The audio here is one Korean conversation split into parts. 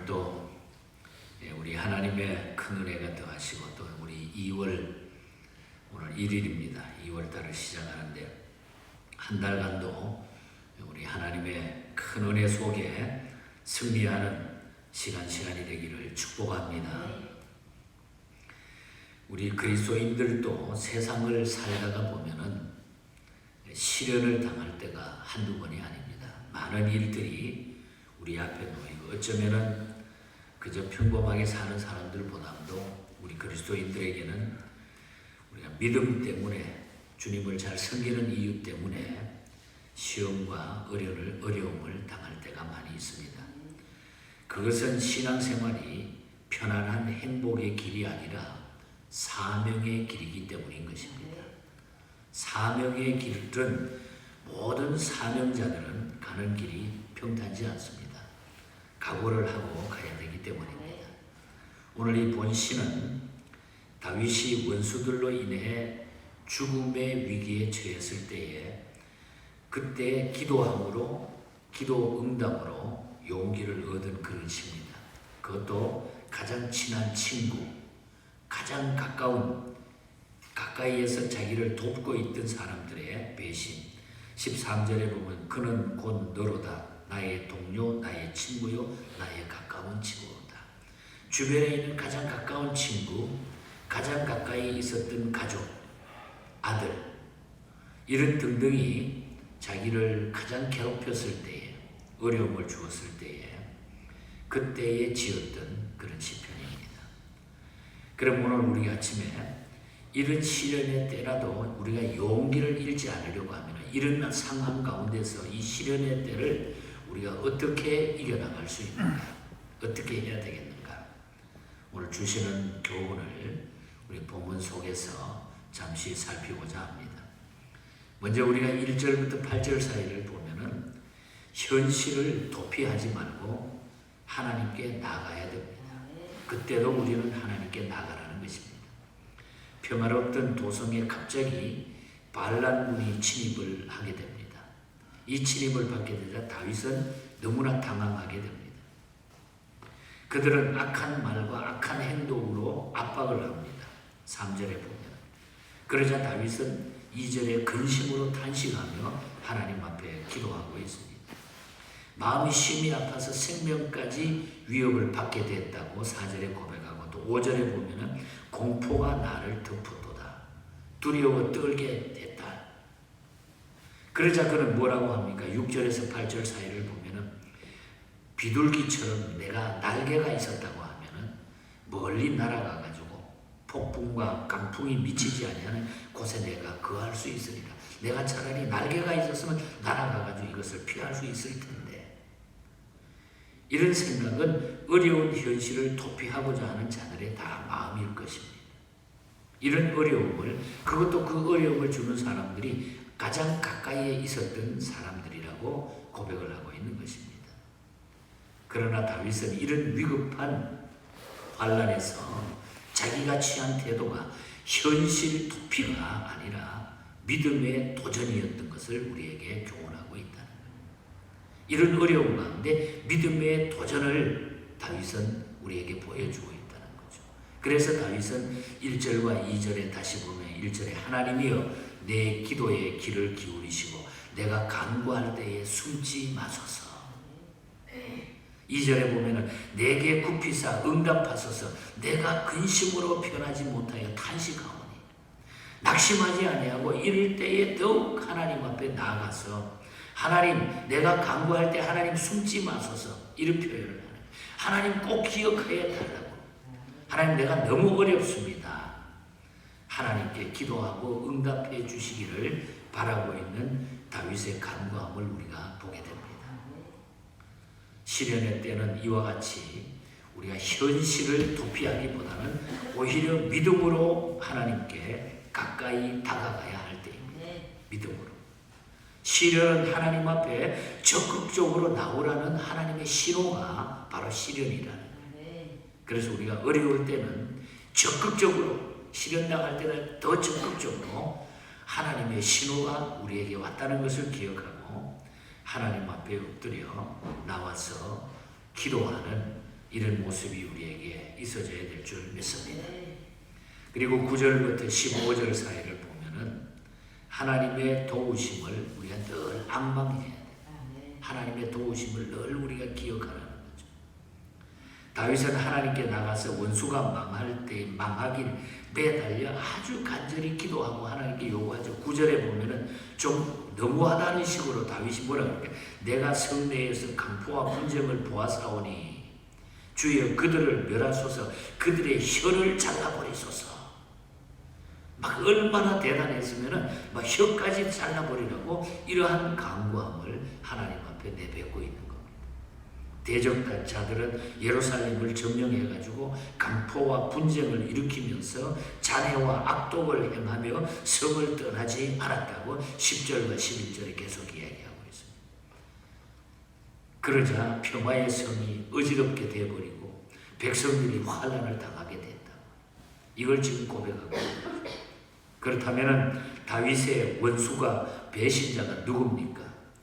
오늘 또 우리 하나님의 큰 은혜가 더하시고 또 우리 2월 오늘 1일입니다. 2월 달을 시작하는데 한 달간도 우리 하나님의 큰 은혜 속에 승리하는 시간이 되기를 축복합니다. 우리 그리스도인들도 세상을 살다가 보면은 시련을 당할 때가 한두 번이 아닙니다. 많은 일들이 우리 앞에 놓이고 어쩌면은 그저 평범하게 사는 사람들보다도 우리 그리스도인들에게는 우리가 믿음 때문에 주님을 잘 섬기는 이유 때문에 시험과 어려움을 당할 때가 많이 있습니다. 그것은 신앙생활이 편안한 행복의 길이 아니라 사명의 길이기 때문인 것입니다. 사명의 길은 모든 사명자들은 가는 길이 평탄지 않습니다. 각오를 하고 가야 되기 때문입니다. 오늘 이 본시는 다윗이 원수들로 인해 죽음의 위기에 처했을 때에 그때 기도함으로 기도 응답으로 용기를 얻은 그런 시입니다. 그것도 가장 친한 친구, 가장 가까이에서 자기를 돕고 있던 사람들의 배신. 13절에 보면 그는 곧 너로다. 나의 동료, 나의 친구요, 나의 가까운 친구다. 주변에 있는 가장 가까운 친구, 가장 가까이 있었던 가족, 아들, 이런 등등이 자기를 가장 괴롭혔을 때에, 어려움을 주었을 때에, 그때에 지었던 그런 시편입니다. 그럼 오늘 우리 아침에 이런 시련의 때라도 우리가 용기를 잃지 않으려고 하면 이런 상황 가운데서 이 시련의 때를 우리가 어떻게 이겨나갈 수 있는가? 어떻게 해야 되겠는가? 오늘 주시는 교훈을 우리 본문 속에서 잠시 살피고자 합니다. 먼저 우리가 1절부터 8절 사이를 보면은 현실을 도피하지 말고 하나님께 나가야 됩니다. 그때도 우리는 하나님께 나가라는 것입니다. 평화롭던 도성에 갑자기 반란군이 침입을 하게 됩니다. 이 침입을 받게 되자 다윗은 너무나 당황하게 됩니다. 그들은 악한 말과 악한 행동으로 압박을 합니다. 3절에 보면 그러자 다윗은 2절에 근심으로 탄식하며 하나님 앞에 기도하고 있습니다. 마음이 심히 아파서 생명까지 위협을 받게 됐다고 4절에 고백하고 또 5절에 보면 공포가 나를 덮었도다. 두려워 떨게 됐다. 그러자 그는 뭐라고 합니까? 6절에서 8절 사이를 보면은 비둘기처럼 내가 날개가 있었다고 하면은 멀리 날아가가지고 폭풍과 강풍이 미치지 아니하는 곳에 내가 거할 수 있으리라. 내가 차라리 날개가 있었으면 날아가가지고 이것을 피할 수 있을 텐데. 이런 생각은 어려운 현실을 도피하고자 하는 자들의 다 마음일 것입니다. 이런 어려움을, 그것도 그 어려움을 주는 사람들이 가장 가까이에 있었던 사람들이라고 고백을 하고 있는 것입니다. 그러나 다윗은 이런 위급한 환란에서 자기가 취한 태도가 현실 도피가 아니라 믿음의 도전이었던 것을 우리에게 교훈하고 있다는 거예요. 이런 어려움 가운데 믿음의 도전을 다윗은 우리에게 보여주고 있다는 거죠. 그래서 다윗은 1절과 2절에 다시 보면 1절에 하나님이여 내 기도에 귀를 기울이시고 내가 간구할 때에 숨지 마소서. 2절에 보면은 내게 굽히사 응답하소서. 내가 근심으로 편하지 못하여 탄식하오니 낙심하지 아니하고 이럴 때에 더욱 하나님 앞에 나아가서 하나님 내가 간구할 때 하나님 숨지 마소서 이런 표현을 하는 하나님 꼭 기억해 달라고. 하나님 내가 너무 어렵습니다. 하나님께 기도하고 응답해 주시기를 바라고 있는 다윗의 간구함을 우리가 보게 됩니다. 시련의 때는 이와 같이 우리가 현실을 도피하기보다는 오히려 믿음으로 하나님께 가까이 다가가야 할 때입니다. 믿음으로. 시련은 하나님 앞에 적극적으로 나오라는 하나님의 신호가 바로 시련이라는 거예요. 그래서 우리가 어려울 때는 적극적으로 시련 당할 때는 더 적극적으로 하나님의 신호가 우리에게 왔다는 것을 기억하고 하나님 앞에 엎드려 나와서 기도하는 이런 모습이 우리에게 있어져야 될 줄 믿습니다. 그리고 9절부터 15절 사이를 보면은 하나님의 도우심을 우리가 늘 앙망해야 돼. 하나님의 도우심을 늘 우리가 기억하라는 거죠. 다윗은 하나님께 나가서 원수가 망할 때 망하길 매달려 아주 간절히 기도하고 하나님께 요구하죠. 9절에 보면은 좀 너무하다는 식으로 다윗이 뭐라 그럴까? 내가 성내에서 강포와 분쟁을 보아사오니 주여 그들을 멸하소서, 그들의 혀를 잘라버리소서. 막 얼마나 대단했으면은 막 혀까지 잘라버리라고 이러한 강구함을 하나님 앞에 내뱉고 있는 겁니다. 대적자들은 예루살렘을 점령해가지고 강포와 분쟁을 일으키면서 잔해와 악독을 행하며 성을 떠나지 않았다고 10절과 11절에 계속 이야기하고 있습니다. 그러자 평화의 성이 어지럽게 되어버리고 백성들이 환난을 당하게 됐다. 이걸 지금 고백하고 있습니다. 그렇다면 다윗의 원수가 배신자가 누굽니까?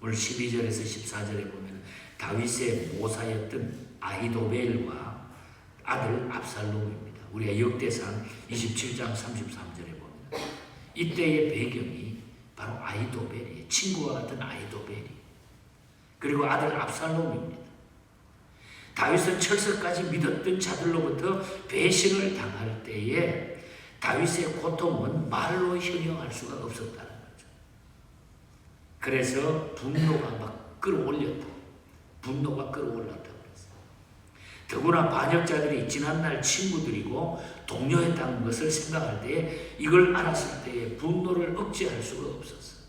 오늘 12절에서 14절에 보면 다윗의 모사였던 아히도벨과 아들 압살롬입니다. 우리가 역대상 27장 33절에 보면 이때의 배경이 바로 아히도벨이에요. 친구와 같은 아히도벨이. 그리고 아들 압살롬입니다. 다윗은 철석까지 믿었던 자들로부터 배신을 당할 때에 다윗의 고통은 말로 형용할 수가 없었다는 거죠. 그래서 분노가 막 끌어올렸다. 분노가 끌어올랐다고 그랬어요. 더구나 반역자들이 지난날 친구들이고 동료였다는 것을 생각할 때 이걸 알았을 때에 분노를 억제할 수가 없었어요.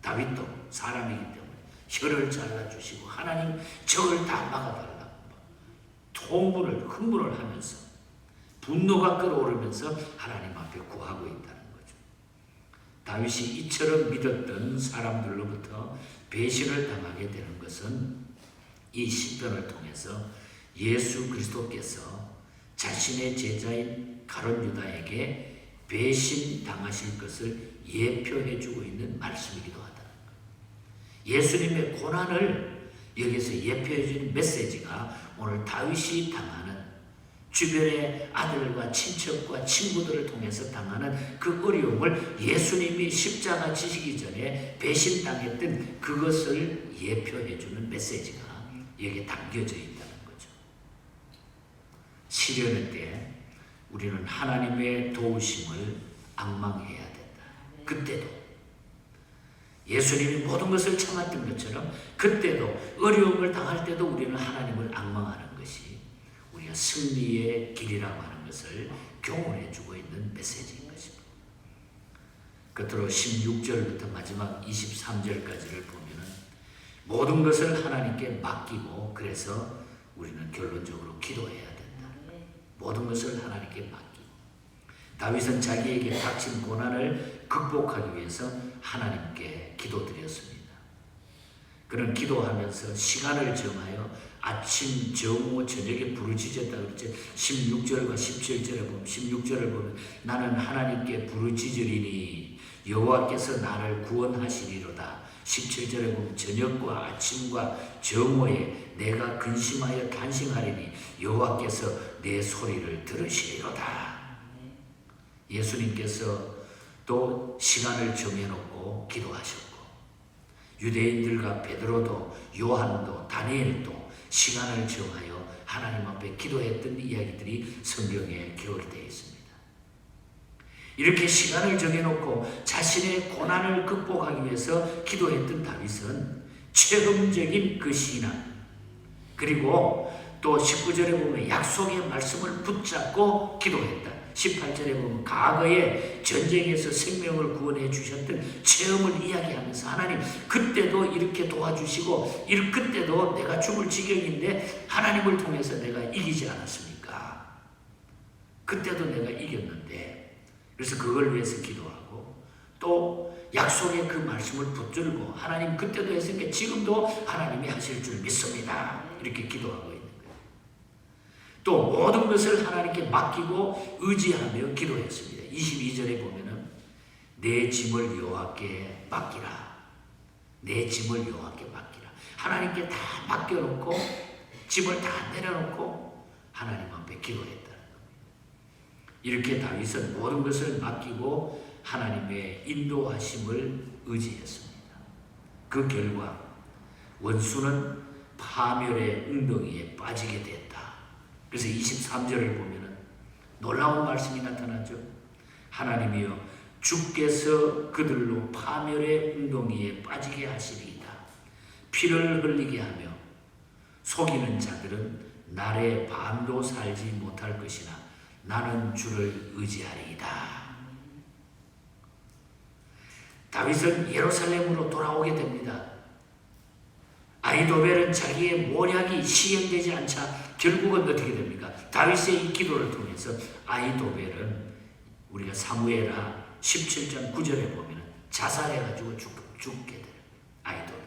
다윗도 사람이기 때문에 혀를 잘라주시고 하나님 적을 다 막아달라고 통분을 흥분을 하면서 분노가 끌어오르면서 하나님 앞에 구하고 있다는 거죠. 다윗이 이처럼 믿었던 사람들로부터 배신을 당하게 되는 것은 이 시편을 통해서 예수 그리스도께서 자신의 제자인 가룟 유다에게 배신 당하실 것을 예표해 주고 있는 말씀이기도 하다는 거예요. 예수님의 고난을 여기서 예표해 주는 메시지가 오늘 다윗이 당하는 주변의 아들과 친척과 친구들을 통해서 당하는 그 어려움을 예수님이 십자가 지시기 전에 배신당했던 그것을 예표해 주는 메시지가 여기에 담겨져 있다는 거죠. 시련의 때 우리는 하나님의 도우심을 앙망해야 된다. 그때도 예수님이 모든 것을 참았던 것처럼 그때도 어려움을 당할 때도 우리는 하나님을 앙망하는 것이 우리가 승리의 길이라고 하는 것을 교훈해 주고 있는 메시지인 것입니다. 끝으로 16절부터 마지막 23절까지를 보면은 모든 것을 하나님께 맡기고 그래서 우리는 결론적으로 기도해야 된다. 모든 것을 하나님께 맡기고 다윗은 자기에게 닥친 고난을 극복하기 위해서 하나님께 기도드렸습니다. 그는 기도하면서 시간을 정하여 아침, 정오, 저녁에 부르짖었다 그랬죠. 16절과 17절에 보면 16절을 보면 나는 하나님께 부르짖으리니 여호와께서 나를 구원하시리로다. 17절에 보면 저녁과 아침과 정오에 내가 근심하여 단식하리니 여호와께서 내 소리를 들으시리로다. 예수님께서 또 시간을 정해놓고 기도하셨고 유대인들과 베드로도 요한도 다니엘도 시간을 정하여 하나님 앞에 기도했던 이야기들이 성경에 기록이 되어 있습니다. 이렇게 시간을 정해놓고 자신의 고난을 극복하기 위해서 기도했던 다윗은 체험적인 그 신앙 그리고 또 19절에 보면 약속의 말씀을 붙잡고 기도했다. 18절에 보면 과거에 전쟁에서 생명을 구원해 주셨던 체험을 이야기하면서 하나님 그때도 이렇게 도와주시고 그때도 내가 죽을 지경인데 하나님을 통해서 내가 이기지 않았습니까? 그때도 내가 이겼는데 그래서 그걸 위해서 기도하고 또 약속의 그 말씀을 붙들고 하나님 그때도 했으니까 지금도 하나님이 하실 줄 믿습니다. 이렇게 기도하고 있는 거예요. 또 모든 것을 하나님께 맡기고 의지하며 기도했습니다. 22절에 보면은 내 짐을 여호와께 맡기라. 내 짐을 여호와께 맡기라. 하나님께 다 맡겨놓고 짐을 다 내려놓고 하나님 앞에 기도했다는 겁니다. 이렇게 다윗은 모든 것을 맡기고 하나님의 인도하심을 의지했습니다. 그 결과 원수는 파멸의 웅덩이에 빠지게 됐다. 그래서 23절을 보면 놀라운 말씀이 나타나죠. 하나님이여 주께서 그들로 파멸의 웅덩이에 빠지게 하시리이다. 피를 흘리게 하며 속이는 자들은 날에 반도 살지 못할 것이나 나는 주를 의지하리이다. 다윗은 예루살렘으로 돌아오게 됩니다. 아히도벨은 자기의 모략이 시행되지 않자 결국은 어떻게 됩니까? 다윗의 이 기도를 통해서 아히도벨은 우리가 사무엘하 17장 9절에 보면 자살해가지고 죽게 돼요. 아히도벨은.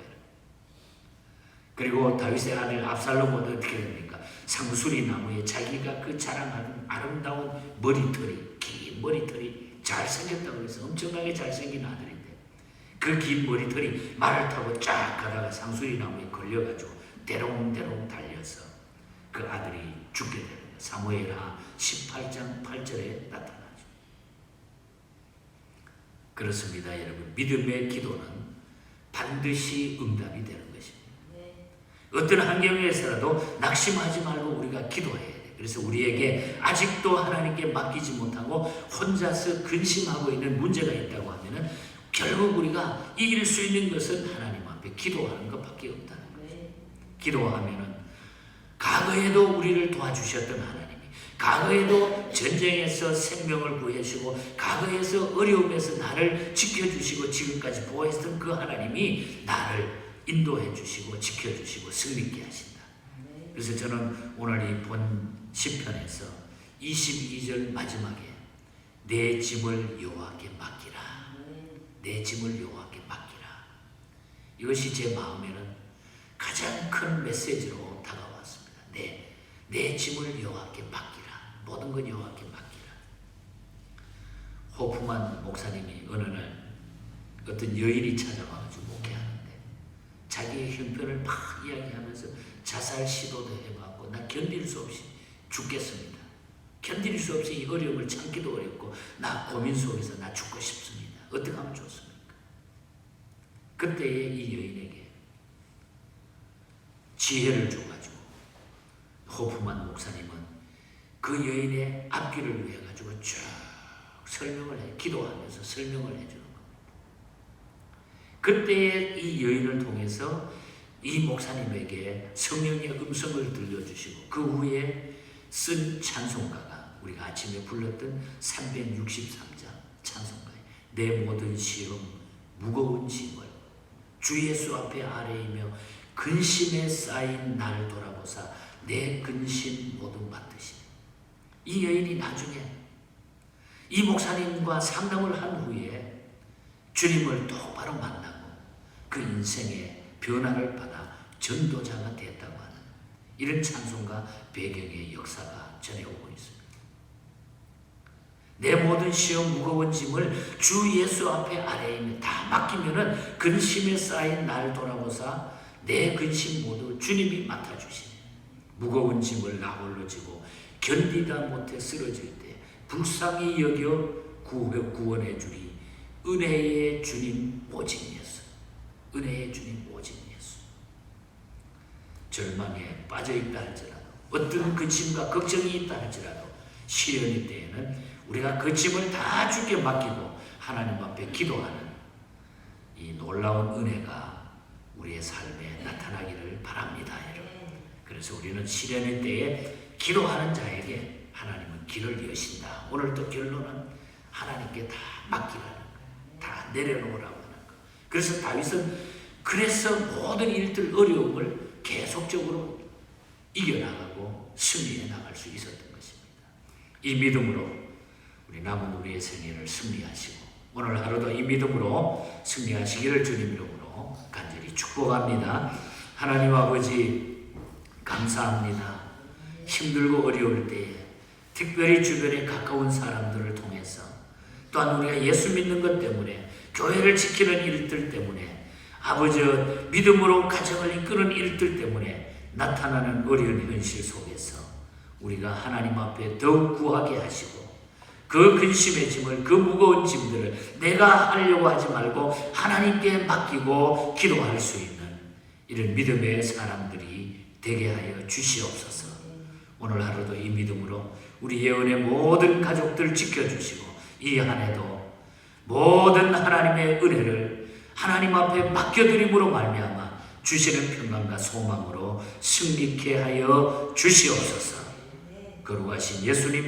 그리고 다윗의 아들 압살롬은 어떻게 됩니까? 상수리 나무에 자기가 그 자랑하는 아름다운 머리털이, 긴 머리털이 잘생겼다고 해서 엄청나게 잘생긴 아들인데 그 긴 머리털이 말을 타고 쫙 가다가 상수리 나무에 걸려가지고 대롱대롱 달려서 그 아들이 죽게 됩니다. 사무엘하 18장 8절에 나타나죠. 그렇습니다, 여러분. 믿음의 기도는 반드시 응답이 되는 것입니다. 어떤 환경에서라도 낙심하지 말고 우리가 기도해야 돼요. 그래서 우리에게 아직도 하나님께 맡기지 못하고 혼자서 근심하고 있는 문제가 있다고 하면은 결국 우리가 이길 수 있는 것은 하나님 앞에 기도하는 것밖에 없다는 거죠. 기도하면은 과거에도 우리를 도와주셨던 하나님이, 과거에도 전쟁에서 생명을 구해주시고 과거에서 어려움에서 나를 지켜주시고 지금까지 보호했던 그 하나님이 나를 인도해 주시고 지켜주시고 승리케 하신다. 그래서 저는 오늘 이 본 시편에서 22절 마지막에 내 짐을 여호와께 맡기라. 내 짐을 여호와께 맡기라. 이것이 제 마음에는 가장 큰 메시지로 다가왔습니다. 내 짐을 여호와께 맡기라. 모든 건 여호와께 맡기라. 호프만 목사님이 어느 날 어떤 여인이 찾아와가지고 목회하는데 자기의 형편을 막 이야기하면서 자살 시도도 해봤고 나 견딜 수 없이 죽겠습니다. 견딜 수 없이 이 어려움을 참기도 어렵고 나 고민 속에서 나 죽고 싶습니다. 어떻게 하면 좋습니까? 그때에 이 여인에게 지혜를 줘가지고 호프만 목사님은 그 여인의 앞길을 위해 가지고 쭉 설명을 해, 기도하면서 설명을 해주는 겁니다. 그때에 이 여인을 통해서 이 목사님에게 성령의 음성을 들려주시고 그 후에 쓴 찬송가가 우리가 아침에 불렀던 363장 찬송가에 내 모든 시험 무거운 짐을 주 예수 앞에 아뢰이며 근심에 쌓인 날 돌아보사 내 근심 모두 맡으시네. 이 여인이 나중에 이 목사님과 상담을 한 후에 주님을 똑바로 만나고 그 인생의 변화를 받아 전도자가 됐다고 하는 이런 찬송가 배경의 역사가 전해오고 있습니다. 내 모든 시험 무거운 짐을 주 예수 앞에 아뢰이며 다 맡기면은 근심에 쌓인 날 돌아보사 내 근심 모두 주님이 맡아주시네. 무거운 짐을 나 홀로 지고 견디다 못해 쓰러질 때 불쌍히 여겨 구원해 주리 은혜의 주님 오직 예수. 은혜의 주님 오직 예수. 절망에 빠져있다 할지라도 어떤 근심과 걱정이 있다 할지라도 시련의 때에는 우리가 그 짐을 다 주께 맡기고 하나님 앞에 기도하는 이 놀라운 은혜가 우리의 삶에 나타나기를 바랍니다, 여러분. 그래서 우리는 시련의 때에 기도하는 자에게 하나님은 길을 여신다. 오늘 또 결론은 하나님께 다 맡기라는 거예요. 다 내려놓으라고 하는 거. 그래서 다윗은 그래서 모든 일들 어려움을 계속적으로 이겨나가고 승리해 나갈 수 있었던 것입니다. 이 믿음으로 우리 남은 우리의 생애를 승리하시고 오늘 하루도 이 믿음으로 승리하시기를 주님 이름으로 간절히 축복합니다. 하나님 아버지 감사합니다. 힘들고 어려울 때에 특별히 주변에 가까운 사람들을 통해서 또한 우리가 예수 믿는 것 때문에 교회를 지키는 일들 때문에 아버지 믿음으로 가정을 이끄는 일들 때문에 나타나는 어려운 현실 속에서 우리가 하나님 앞에 더욱 구하게 하시고 그 근심의 짐을, 그 무거운 짐들을 내가 하려고 하지 말고 하나님께 맡기고 기도할 수 있는 이런 믿음의 사람들이 되게 하여 주시옵소서. 오늘 하루도 이 믿음으로 우리 예언의 모든 가족들 지켜주시고 이 한 해도 모든 하나님의 은혜를 하나님 앞에 맡겨드림으로 말미암아 주시는 평강과 소망으로 승리케 하여 주시옵소서. 거룩하신 예수님